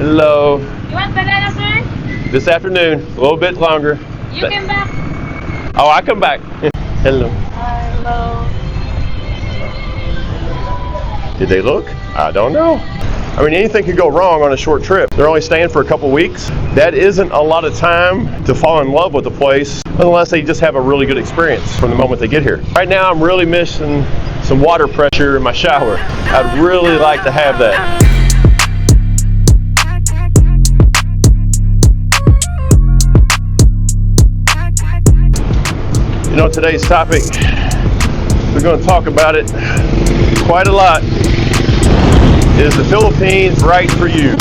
Hello. You want banana, sir? This afternoon, a little bit longer. You came back? Oh, I come back. Hello. Hello. Did they look? I don't know. I mean, anything could go wrong on a short trip. They're only staying for a couple weeks. That isn't a lot of time to fall in love with the place unless they just have a really good experience from the moment they get here. Right now, I'm really missing some water pressure in my shower. I'd really like to have that. You know, today's topic, we're going to talk about it quite a lot. Is the Philippines right for you?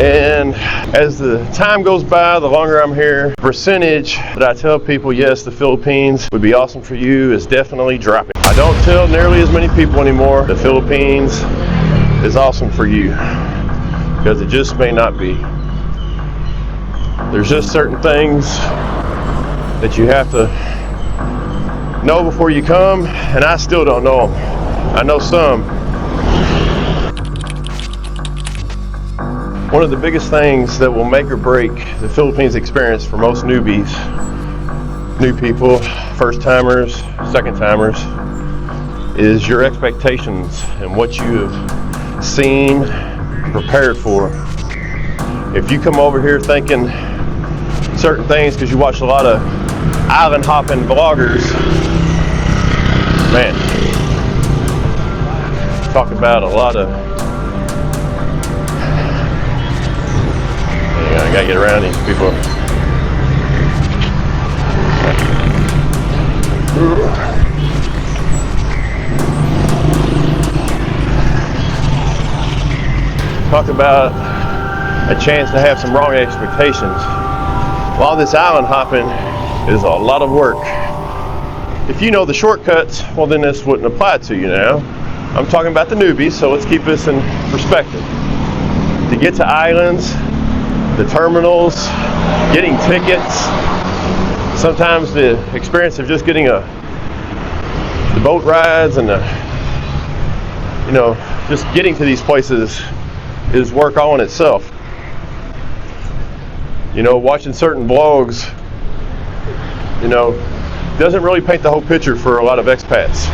And as the time goes by, the longer I'm here, the percentage that I tell people, yes, the Philippines would be awesome for you is definitely dropping. I don't tell nearly as many people anymore the Philippines is awesome for you, because it just may not be. There's just certain things that you have to know before you come, and I still don't know them. I know some. One of the biggest things that will make or break the Philippines experience for most newbies, new people, first timers, second timers, is your expectations and what you have seen, prepared for. If you come over here thinking certain things because you watch a lot of island hopping vloggers, man, talk about a lot of, I gotta get around these people. Talk about a chance to have some wrong expectations. While this island hopping is a lot of work. If you know the shortcuts, well then this wouldn't apply to you now. I'm talking about the newbies, so let's keep this in perspective. To get to islands, the terminals, getting tickets, sometimes the experience of just getting the boat rides and just getting to these places is work all in itself. You know, watching certain vlogs, doesn't really paint the whole picture for a lot of expats.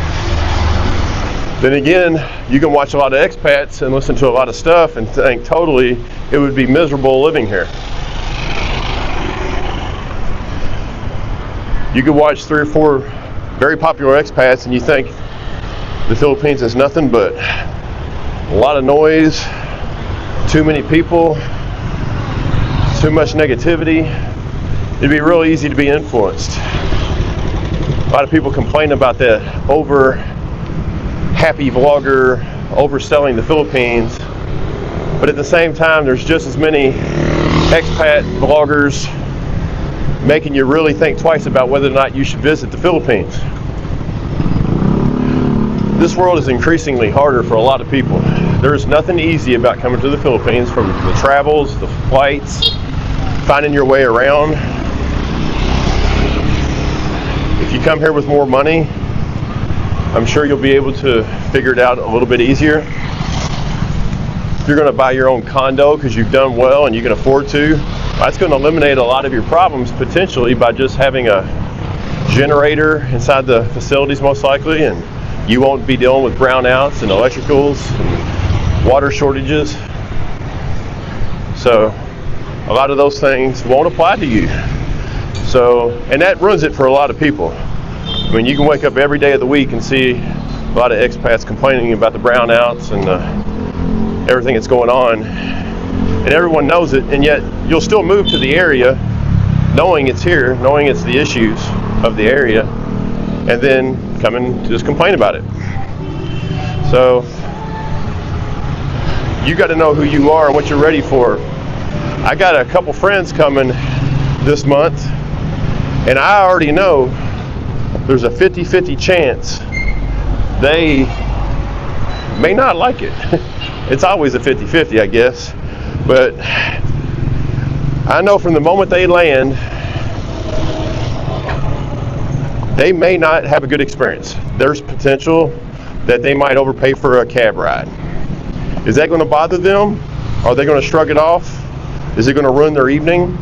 Then again, you can watch a lot of expats and listen to a lot of stuff and think totally it would be miserable living here. You could watch 3 or 4 very popular expats and you think the Philippines is nothing but a lot of noise, too many people, too much negativity. It'd be real easy to be influenced. A lot of people complain about the over happy vlogger overselling the Philippines, but at the same time there's just as many expat vloggers making you really think twice about whether or not you should visit the Philippines. This world is increasingly harder for a lot of people. There's nothing easy about coming to the Philippines, from the travels, the flights, finding your way around. If you come here with more money, I'm sure you'll be able to figure it out a little bit easier. If you're going to buy your own condo because you've done well and you can afford to, that's going to eliminate a lot of your problems potentially by just having a generator inside the facilities most likely, and you won't be dealing with brownouts and electricals and water shortages. So a lot of those things won't apply to you. So, and that ruins it for a lot of people. I mean, you can wake up every day of the week and see a lot of expats complaining about the brownouts and everything that's going on, and everyone knows it, and yet you'll still move to the area knowing it's here, knowing it's the issues of the area, and then come and just complain about it. So you got to know who you are and what you're ready for. I got a couple friends coming this month, and I already know there's a 50-50 chance they may not like it. It's always a 50-50, I guess. But I know from the moment they land, they may not have a good experience. There's potential that they might overpay for a cab ride. Is that going to bother them? Are they going to shrug it off? Is it going to ruin their evening?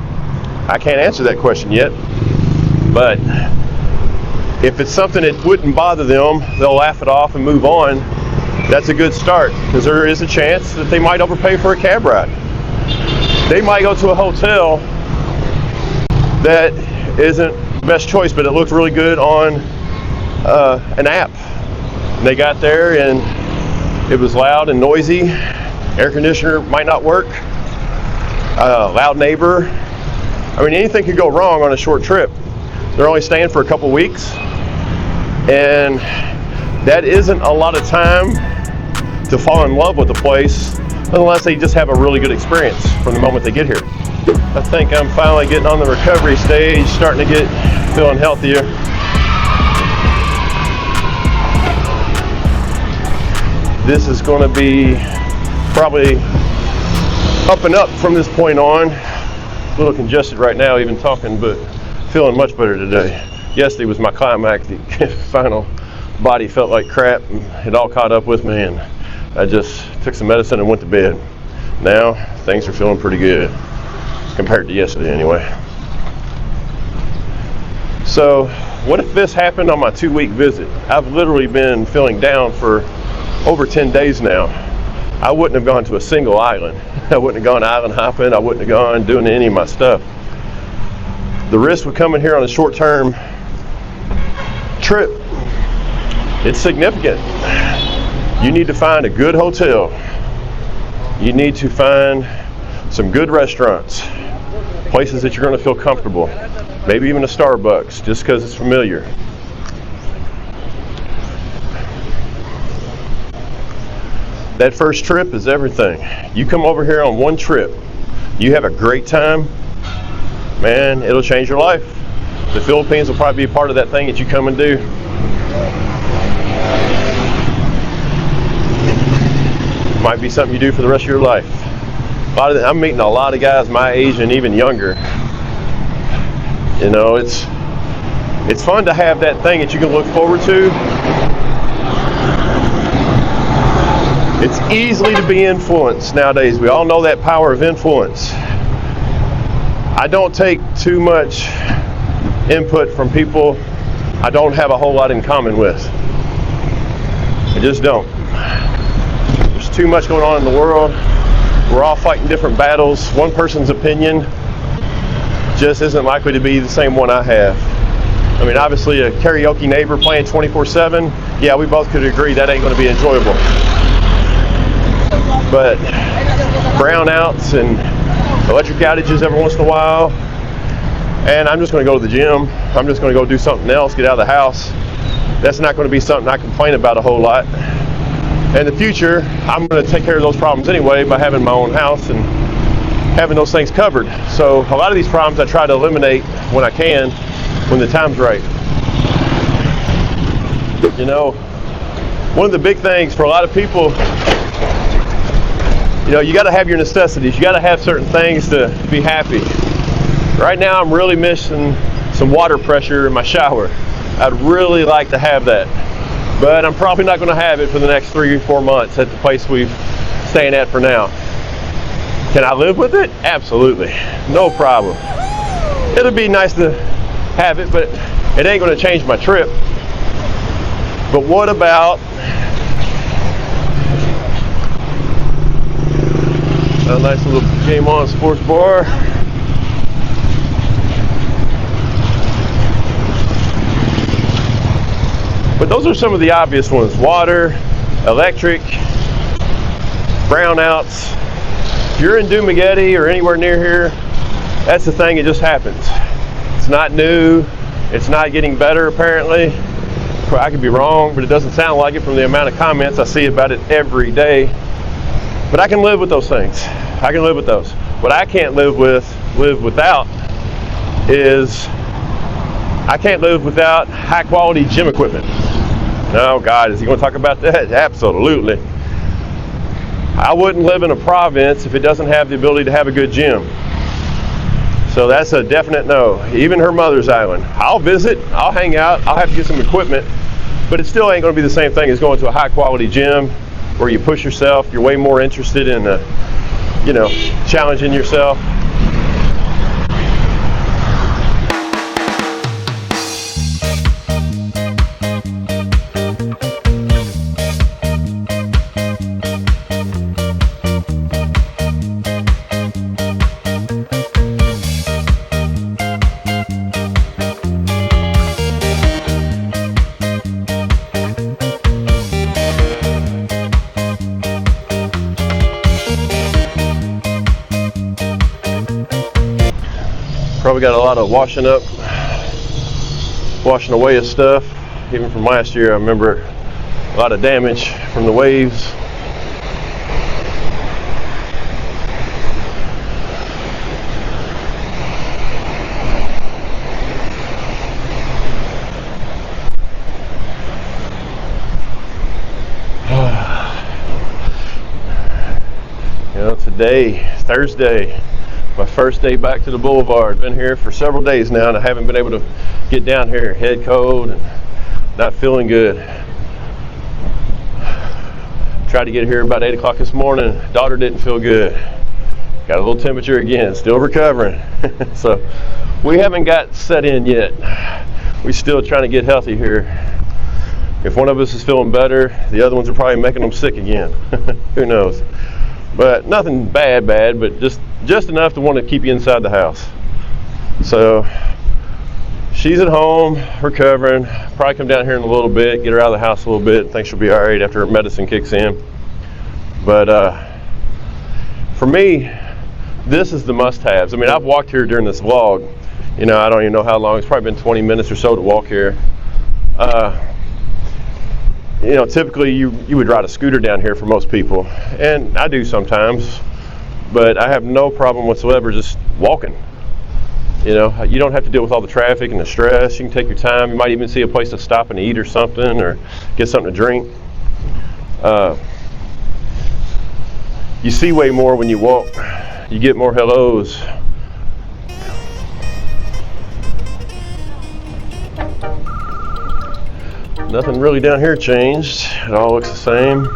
I can't answer that question yet. But if it's something that wouldn't bother them, they'll laugh it off and move on. That's a good start, because there is a chance that they might overpay for a cab ride. They might go to a hotel that isn't the best choice, but it looked really good on an app. And they got there and it was loud and noisy. Air conditioner might not work. Loud neighbor. I mean, anything could go wrong on a short trip. They're only staying for a couple weeks, and that isn't a lot of time to fall in love with a place unless they just have a really good experience from the moment they get here. I think I'm finally getting on the recovery stage, starting to feeling healthier. This is going to be probably up and up from this point on. A little congested right now even talking, but feeling much better today. Yesterday was my climactic final body felt like crap and it all caught up with me, and I just took some medicine and went to bed. Now things are feeling pretty good compared to yesterday anyway. So what if this happened on my 2-week visit? I've literally been feeling down for over 10 days now. I wouldn't have gone to a single island. I wouldn't have gone island hopping. I wouldn't have gone doing any of my stuff. The risk with coming here on a short-term trip, it's significant. You need to find a good hotel. You need to find some good restaurants, places that you're going to feel comfortable. Maybe even a Starbucks, just because it's familiar. That first trip is everything. You come over here on one trip, you have a great time, man, it'll change your life. The Philippines will probably be a part of that thing that you come and do. Might be something you do for the rest of your life. I'm meeting a lot of guys my age and even younger. You know, it's fun to have that thing that you can look forward to. It's easily to be influenced nowadays. We all know that power of influence. I don't take too much input from people I don't have a whole lot in common with. I just don't. There's too much going on in the world. We're all fighting different battles. One person's opinion just isn't likely to be the same one I have. I mean, obviously a karaoke neighbor playing 24/7, yeah, we both could agree that ain't going to be enjoyable. But brownouts and electric outages every once in a while, and I'm just going to go to the gym, I'm just going to go do something else, get out of the house, that's not going to be something I complain about a whole lot. In the future, I'm going to take care of those problems anyway by having my own house and having those things covered. So a lot of these problems I try to eliminate when I can, when the time's right. You know, one of the big things for a lot of people, you know, you got to have your necessities. You got to have certain things to be happy. Right now, I'm really missing some water pressure in my shower. I'd really like to have that, but I'm probably not going to have it for the next 3 or 4 months at the place we're staying at for now. Can I live with it? Absolutely, no problem. It'll be nice to have it, but it ain't going to change my trip. But what about a nice little Game On sports bar? But those are some of the obvious ones. Water, electric, brownouts. If you're in Dumaguete or anywhere near here, that's the thing, it just happens. It's not new, it's not getting better apparently. I could be wrong, but it doesn't sound like it from the amount of comments I see about it every day. But I can live with those things. I can live with those. What I can't live without is I can't live without high quality gym equipment. Oh God, is he going to talk about that? Absolutely. I wouldn't live in a province if it doesn't have the ability to have a good gym. So that's a definite no. Even her mother's island. I'll visit, I'll hang out, I'll have to get some equipment, but it still ain't going to be the same thing as going to a high quality gym where you push yourself. You're way more interested in the you know, challenging yourself. Probably got a lot of washing away of stuff. Even from last year, I remember a lot of damage from the waves. You know, today, Thursday, my first day back to the boulevard. Been here for several days now, and I haven't been able to get down here. Head cold and not feeling good. Tried to get here about 8 o'clock this morning. Daughter didn't feel good. Got a little temperature again. Still recovering. So we haven't got set in yet. We're still trying to get healthy here. If one of us is feeling better, the other ones are probably making them sick again. Who knows? But nothing bad, but just enough to want to keep you inside the house. So she's at home, recovering. Probably come down here in a little bit, get her out of the house a little bit. Think she'll be all right after her medicine kicks in. But for me, this is the must-haves. I mean, I've walked here during this vlog. You know, I don't even know how long. It's probably been 20 minutes or so to walk here. You know, typically you would ride a scooter down here for most people, and I do sometimes, but I have no problem whatsoever just walking. You know, you don't have to deal with all the traffic and the stress. You can take your time. You might even see a place to stop and eat or something, or get something to drink. You see way more when you walk. You get more hellos. Nothing really down here changed. It all looks the same.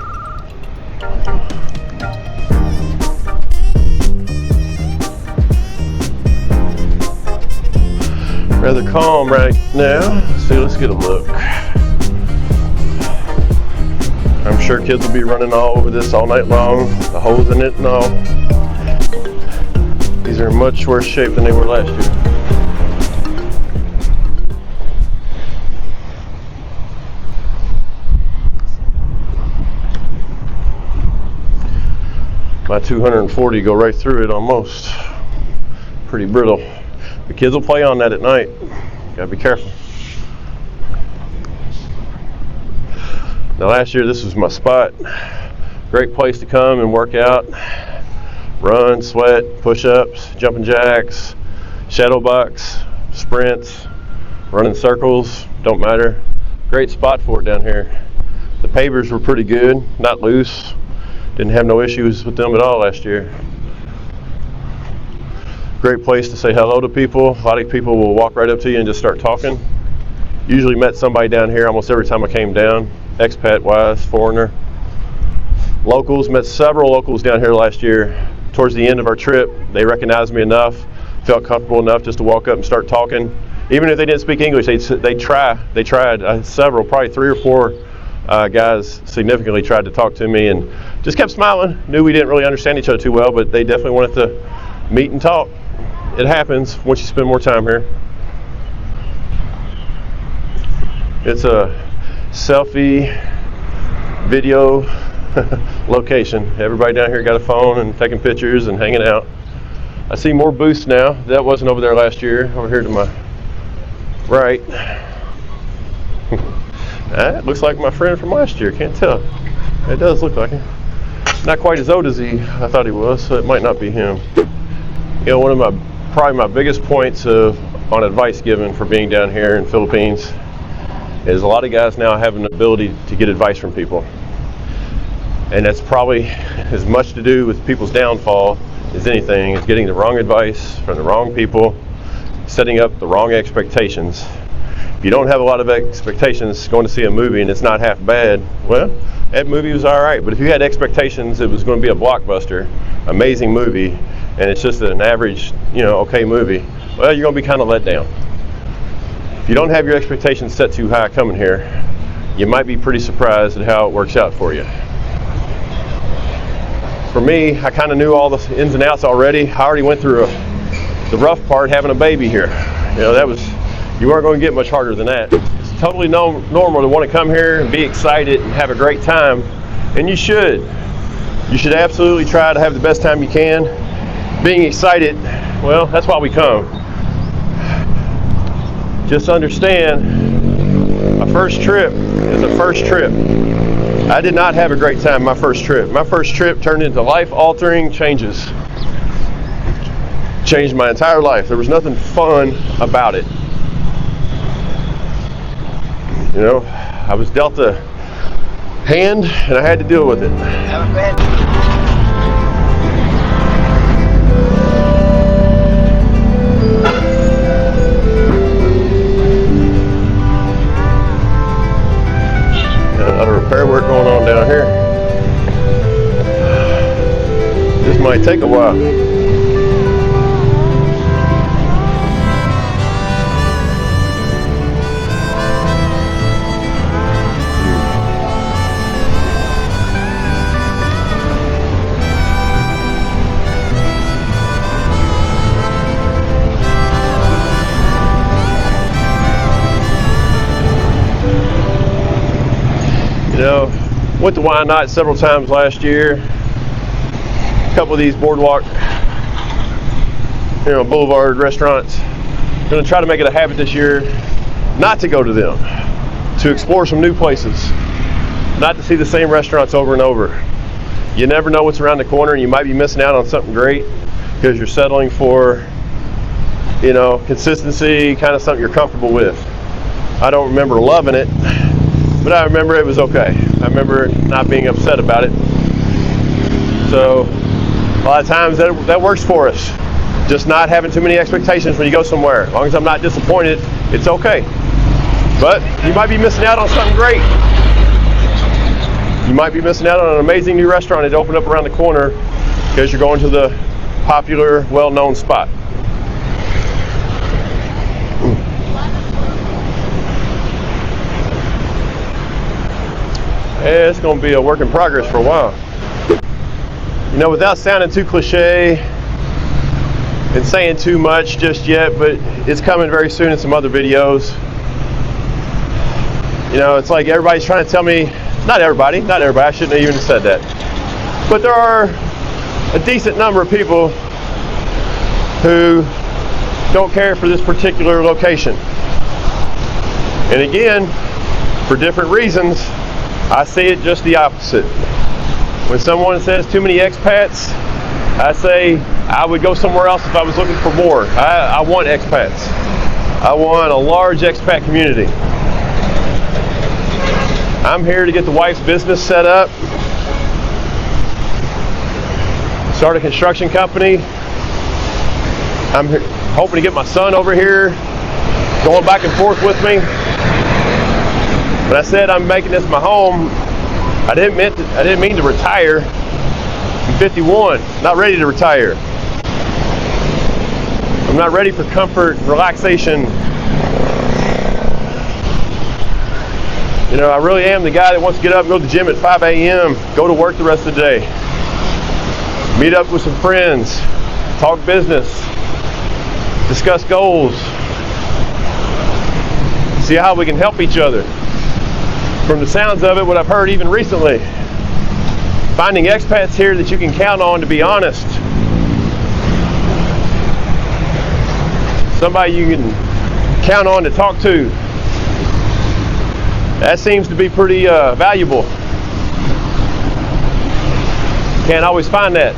Rather calm right now. Let's get a look. I'm sure kids will be running all over this all night long, the holes in it and all. These are in much worse shape than they were last year. My 240 go right through it almost. Pretty brittle. The kids will play on that at night. Gotta be careful. Now last year this was my spot. Great place to come and work out. Run, sweat, push-ups, jumping jacks, shadow box, sprints, running circles, don't matter. Great spot for it down here. The pavers were pretty good, not loose. Didn't have no issues with them at all last year. Great place to say hello to people. A lot of people will walk right up to you and just start talking. Usually met somebody down here almost every time I came down, expat wise, foreigner. Locals, met several locals down here last year. Towards the end of our trip, they recognized me enough, felt comfortable enough just to walk up and start talking. Even if they didn't speak English, they tried. Several, probably 3 or 4 guys significantly tried to talk to me and just kept smiling. Knew we didn't really understand each other too well, but they definitely wanted to meet and talk. It happens once you spend more time here. It's a selfie video location. Everybody down here got a phone and taking pictures and hanging out. I see more booths now. That wasn't over there last year. Over here to my right. That looks like my friend from last year. Can't tell. It does look like him. Not quite as old as I thought he was, so it might not be him. You know, one of probably my biggest points on advice given for being down here in Philippines is a lot of guys now have an ability to get advice from people. And that's probably as much to do with people's downfall as anything, is getting the wrong advice from the wrong people, setting up the wrong expectations. If you don't have a lot of expectations going to see a movie and it's not half bad, well, that movie was all right. But if you had expectations it was going to be a blockbuster, amazing movie, and it's just an average, okay movie, well, you're going to be kind of let down. If you don't have your expectations set too high coming here, you might be pretty surprised at how it works out for you. For me, I kind of knew all the ins and outs already. I already went through the rough part, having a baby here. You weren't going to get much harder than that. It's totally normal to want to come here and be excited and have a great time, and you should. You should absolutely try to have the best time you can. Being excited, well, that's why we come. Just understand, my first trip is a first trip. I did not have a great time my first trip. My first trip turned into life-altering changes. Changed my entire life. There was nothing fun about it. I was dealt a hand and I had to deal with it. Repair work going on down here. This might take a while. Went to Why Not several times last year. A couple of these boardwalk, boulevard restaurants. I'm going to try to make it a habit this year not to go to them, to explore some new places, not to see the same restaurants over and over. You never know what's around the corner, and you might be missing out on something great because you're settling for, consistency, kind of something you're comfortable with. I don't remember loving it, but I remember it was okay. I remember not being upset about it. So a lot of times that works for us. Just not having too many expectations when you go somewhere. As long as I'm not disappointed, it's okay. But you might be missing out on something great. You might be missing out on an amazing new restaurant that opened up around the corner because you're going to the popular, well-known spot. Yeah, it's going to be a work in progress for a while. Without sounding too cliche and saying too much just yet, but it's coming very soon in some other videos. It's like everybody's trying to tell me, not everybody, I shouldn't have even said that. But there are a decent number of people who don't care for this particular location. And again, for different reasons, I see it just the opposite. When someone says too many expats, I say I would go somewhere else if I was looking for more. I want expats. I want a large expat community. I'm here to get the wife's business set up, start a construction company. I'm hoping to get my son over here, going back and forth with me. When I said I'm making this my home, I didn't mean to retire. I'm 51, not ready to retire. I'm not ready for comfort and relaxation. I really am the guy that wants to get up and go to the gym at 5 a.m., go to work the rest of the day, meet up with some friends, talk business, discuss goals, see how we can help each other. From the sounds of it, what I've heard even recently, finding expats here that you can count on to be honest. Somebody you can count on to talk to. That seems to be pretty valuable. Can't always find that.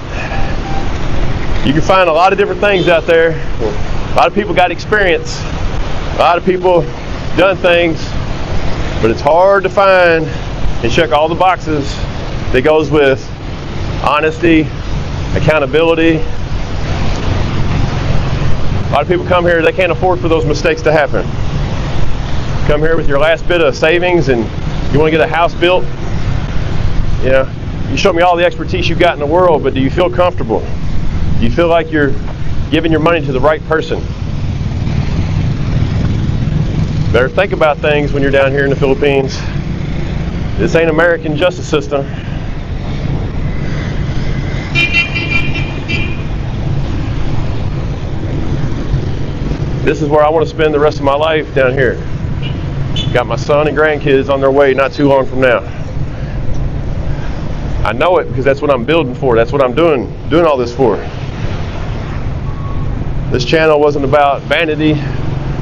You can find a lot of different things out there. A lot of people got experience. A lot of people done things. But it's hard to find and check all the boxes that goes with honesty, accountability. A lot of people come here, they can't afford for those mistakes to happen. Come here with your last bit of savings and you want to get a house built. You show me all the expertise you got in the world, but do you feel comfortable? Do you feel like you're giving your money to the right person? Better think about things when you're down here in the Philippines. This ain't American justice system. This is where I want to spend the rest of my life, down here. Got my son and grandkids on their way not too long from now. I know it because that's what I'm building for. That's what I'm doing all this for. This channel wasn't about vanity.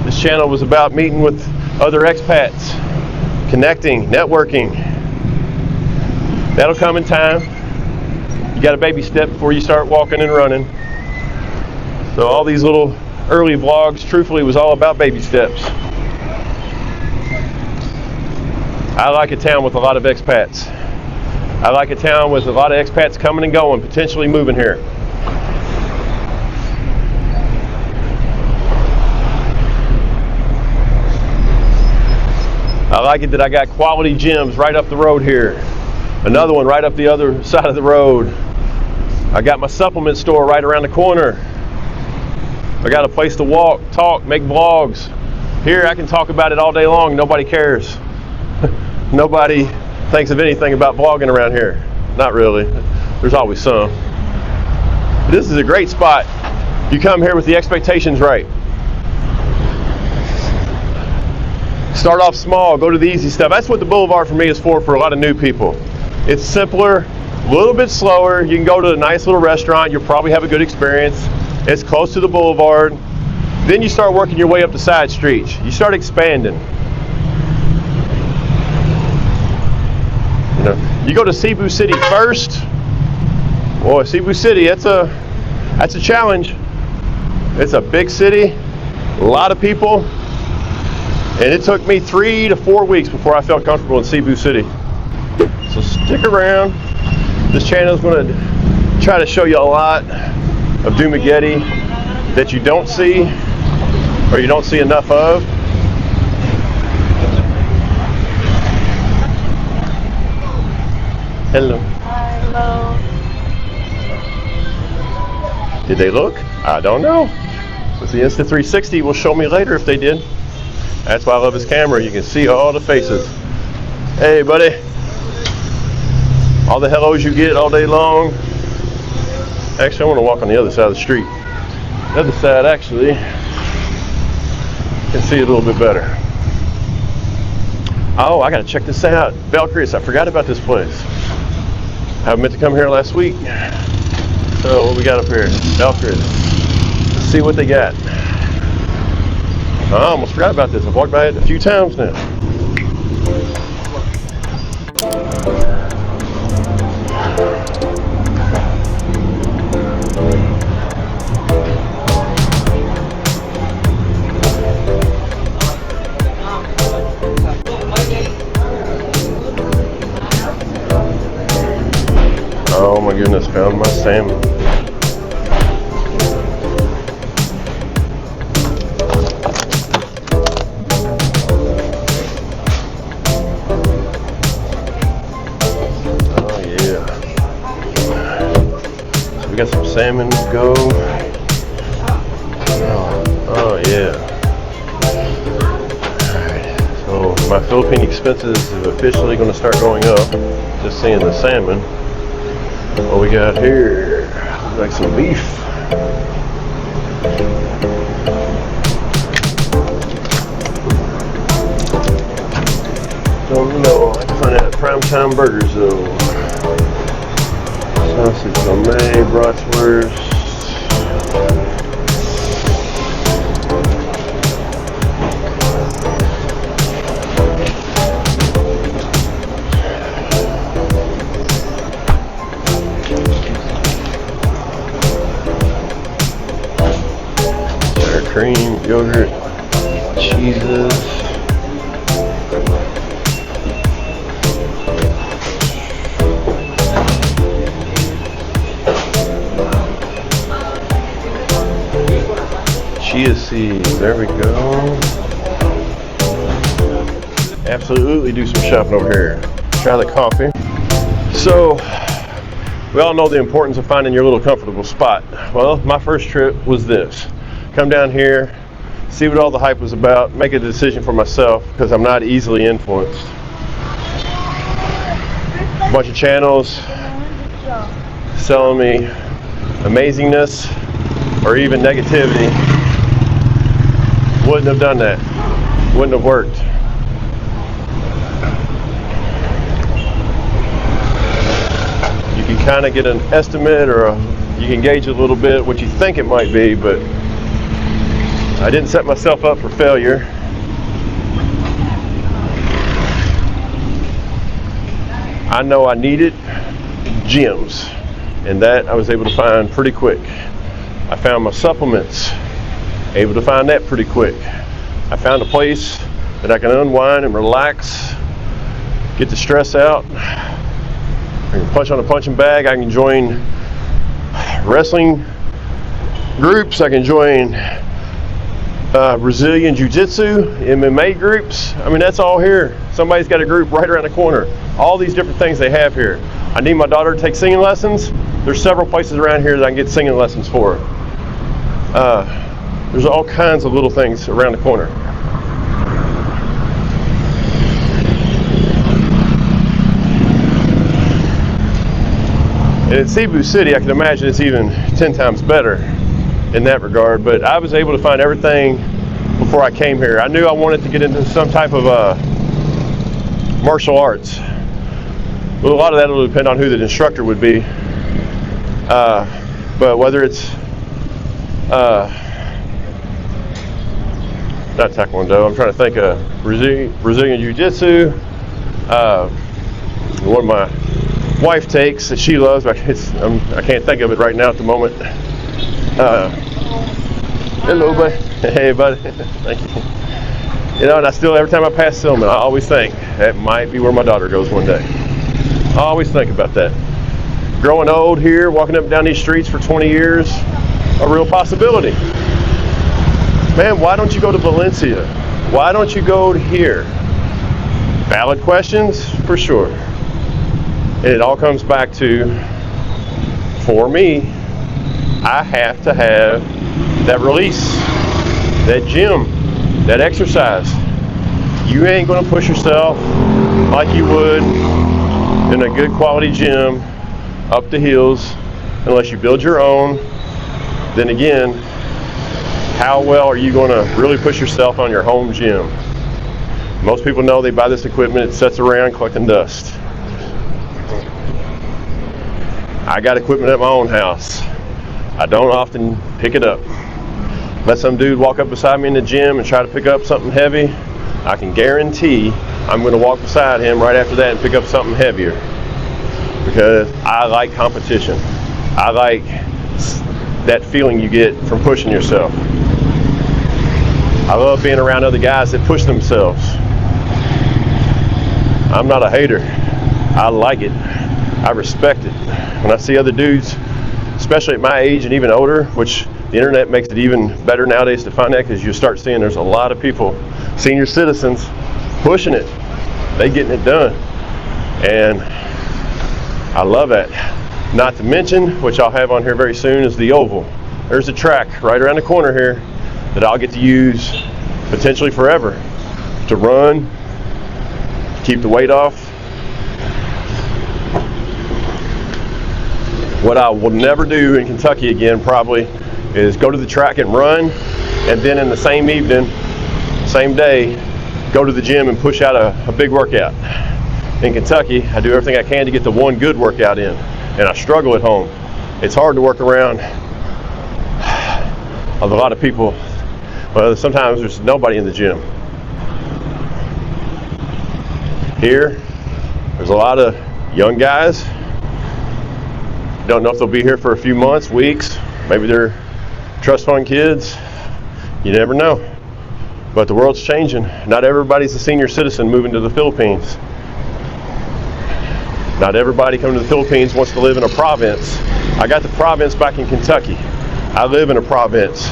This channel was about meeting with other expats, connecting, networking. That'll come in time. You got a baby step before you start walking and running. So all these little early vlogs, truthfully, was all about baby steps. I like a town with a lot of expats. I like a town with a lot of expats coming and going, potentially moving here. I like it that I got quality gyms right up the road here. Another one right up the other side of the road. I got my supplement store right around the corner. I got a place to walk, talk, make vlogs. Here I can talk about it all day long. Nobody cares. Nobody thinks of anything about vlogging around here. Not really. There's always some. But this is a great spot. You come here with the expectations right. Start off small, go to the easy stuff. That's what the boulevard for me is for a lot of new people. It's simpler, a little bit slower. You can go to a nice little restaurant. You'll probably have a good experience. It's close to the boulevard. Then you start working your way up the side streets. You start expanding. You go to Cebu City first. Boy, Cebu City, that's a challenge. It's a big city, a lot of people, and it took me 3 to 4 weeks before I felt comfortable in Cebu City. So stick around. This channel is going to try to show you a lot of Dumaguete that you don't see or you don't see enough of. Hello. Hello. Did they look? I don't know. But the Insta360 will show me later if they did. That's why I love his camera. You can see all the faces. Hey, buddy. All the hellos you get all day long. Actually, I want to walk on the other side of the street. The other side, actually, you can see it a little bit better. Oh, I got to check this out. Valkyries, I forgot about this place. I meant to come here last week. So what we got up here? Valkyries. Let's see what they got. I almost forgot about this. I've walked by it a few times now. Oh my goodness, found my salmon. Oh yeah. So we got some salmon to go. Oh yeah. Alright, so my Philippine expenses is officially going to start going up. Just seeing the salmon. What we got here? Like some beef. Don't know. I can find that at Primetime Burgers though. Sausage fillet, bratwurst. Cream, yogurt, cheeses. Chia seeds, there we go. Absolutely do some shopping over here. Try the coffee. So, We all know the importance of finding your little comfortable spot. Well, my first trip was this. Come down here, see what all the hype was about, make a decision for myself because I'm not easily influenced. A bunch of channels selling me amazingness or even negativity. Wouldn't have done that. Wouldn't have worked. You can kind of get an estimate or you can gauge a little bit what you think it might be, but I didn't set myself up for failure. I know I needed gyms, and that I was able to find pretty quick. I found my supplements, able to find that pretty quick. I found a place that I can unwind and relax, get the stress out. I can punch on a punching bag. I can join wrestling groups. I can join Brazilian Jiu-Jitsu, MMA groups. I mean, that's all here. Somebody's got a group right around the corner. All these different things they have here. I need my daughter to take singing lessons. There's several places around here that I can get singing lessons for her. There's all kinds of little things around the corner. And in Cebu City, I can imagine it's even 10 times better in that regard, but I was able to find everything before I came here. I knew I wanted to get into some type of martial arts. Well, a lot of that will depend on who the instructor would be, but whether it's not Taekwondo, I'm trying to think of Brazilian Jiu-Jitsu, one of my wife takes that she loves, but I can't think of it right now at the moment. Hello, buddy. Hey, buddy. Thank you. You know, and I still, every time I pass Silman, I always think that might be where my daughter goes one day. I always think about that. Growing old here, walking up and down these streets for 20 years, a real possibility. Man, why don't you go to Valencia? Why don't you go to here? Valid questions, for sure. And it all comes back to, for me, I have to have that release, that gym, that exercise. You ain't gonna push yourself like you would in a good quality gym up the hills unless you build your own. Then again, how well are you gonna really push yourself on your home gym? Most people know they buy this equipment, it sits around collecting dust. I got equipment at my own house. I don't often pick it up. Let some dude walk up beside me in the gym and try to pick up something heavy, I can guarantee I'm going to walk beside him right after that and pick up something heavier. Because I like competition. I like that feeling you get from pushing yourself. I love being around other guys that push themselves. I'm not a hater. I like it. I respect it. When I see other dudes, especially at my age and even older, which the internet makes it even better nowadays to find that, because you start seeing there's a lot of people, senior citizens, pushing it. They getting it done. And I love that. Not to mention, which I'll have on here very soon, is the oval. There's a track right around the corner here that I'll get to use potentially forever to run, keep the weight off. What I will never do in Kentucky again probably is go to the track and run, and then in the same evening, same day, go to the gym and push out a big workout. In Kentucky, I do everything I can to get the one good workout in, and I struggle at home. It's hard to work around a lot of people. Well, sometimes there's nobody in the gym. Here, there's a lot of young guys. Don't know if they'll be here for a few months, weeks. Maybe they're trust fund kids. You never know. But the world's changing. Not everybody's a senior citizen moving to the Philippines. Not everybody coming to the Philippines wants to live in a province. I got the province back in Kentucky. I live in a province.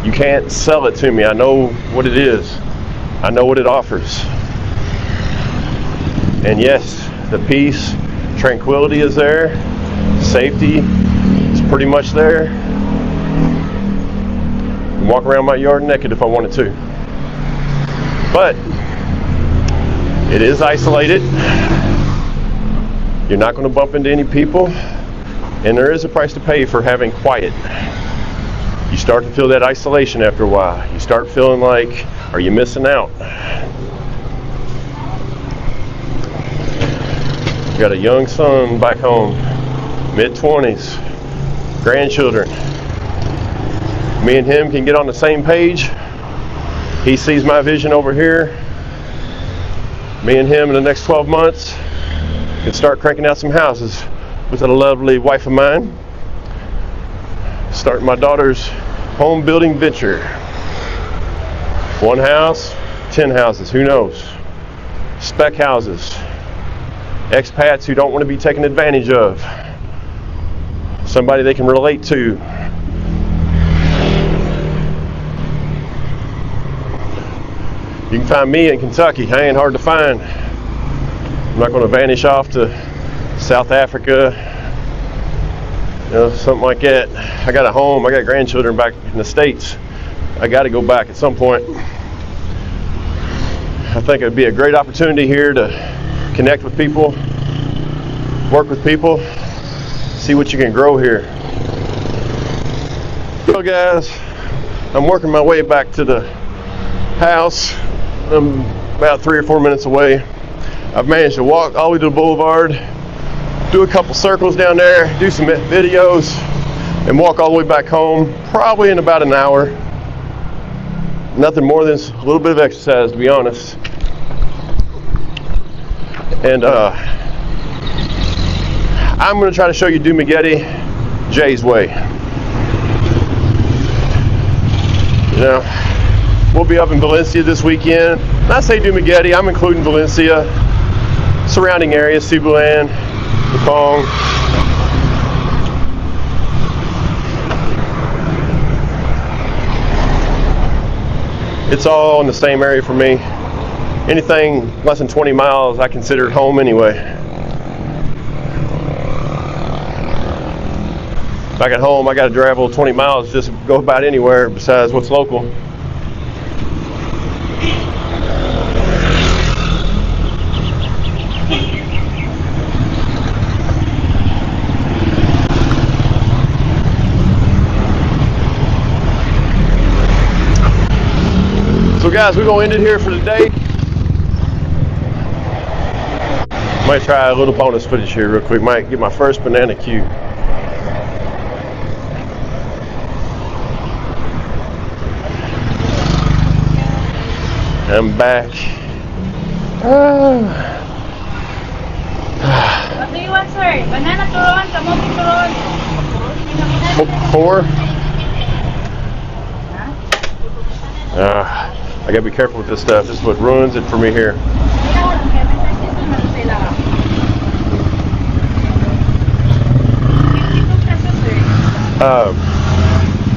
You can't sell it to me. I know what it is. I know what it offers. And yes, the peace, tranquility is there. Safety is pretty much there. Walk around my yard naked if I wanted to. But it is isolated. You're not going to bump into any people, and there is a price to pay for having quiet. You start to feel that isolation after a while. You start feeling like, are you missing out? Got a young son back home, mid-20s, grandchildren. Me and him can get on the same page. He sees my vision over here. Me and him in the next 12 months can start cranking out some houses with a lovely wife of mine. Starting my daughter's home building venture. 1 house, 10 houses, who knows? Spec houses. Expats who don't want to be taken advantage of. Somebody they can relate to. You can find me in Kentucky. I ain't hard to find. I'm not going to vanish off to South Africa, something like that. I got a home. I got grandchildren back in the States. I got to go back at some point. I think it'd be a great opportunity here to connect with people, work with people, see what you can grow here. So guys, I'm working my way back to the house. I'm about 3 or 4 minutes away. I've managed to walk all the way to the boulevard, do a couple circles down there, do some videos, and walk all the way back home, probably in about an hour. Nothing more than a little bit of exercise, to be honest. And I'm going to try to show you Dumaguete Jay's way. We'll be up in Valencia this weekend. When I say Dumaguete, I'm including Valencia, surrounding areas, Cebulan, Mekong. It's all in the same area for me. Anything less than 20 miles, I consider home anyway. Back at home, I got to travel 20 miles just to go about anywhere besides what's local. So guys, we're going to end it here for today. Might try a little bonus footage here real quick. Might get my first banana cue. I'm back. What do you want, sir? Banana turon, kamote turon. 4? I gotta be careful with this stuff. This is what ruins it for me here.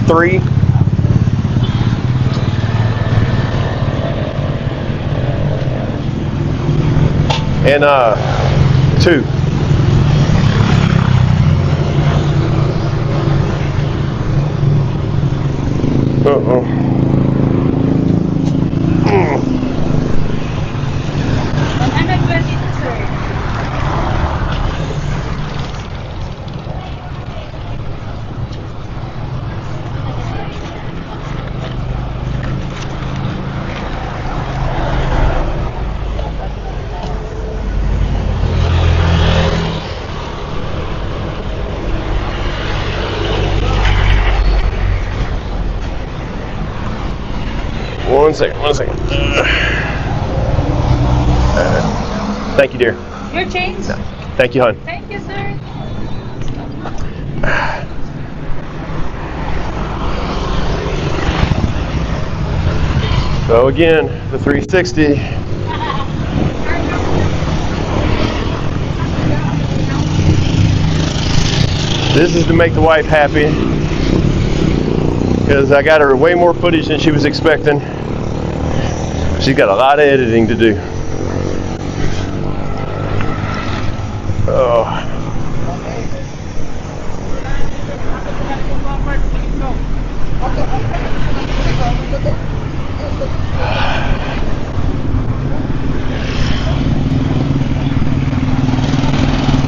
3. And 2. One second. Thank you, dear. Your change? No. Thank you, hon. Thank you, sir. So again, the 360. This is to make the wife happy, because I got her way more footage than she was expecting. She's got a lot of editing to do. Oh.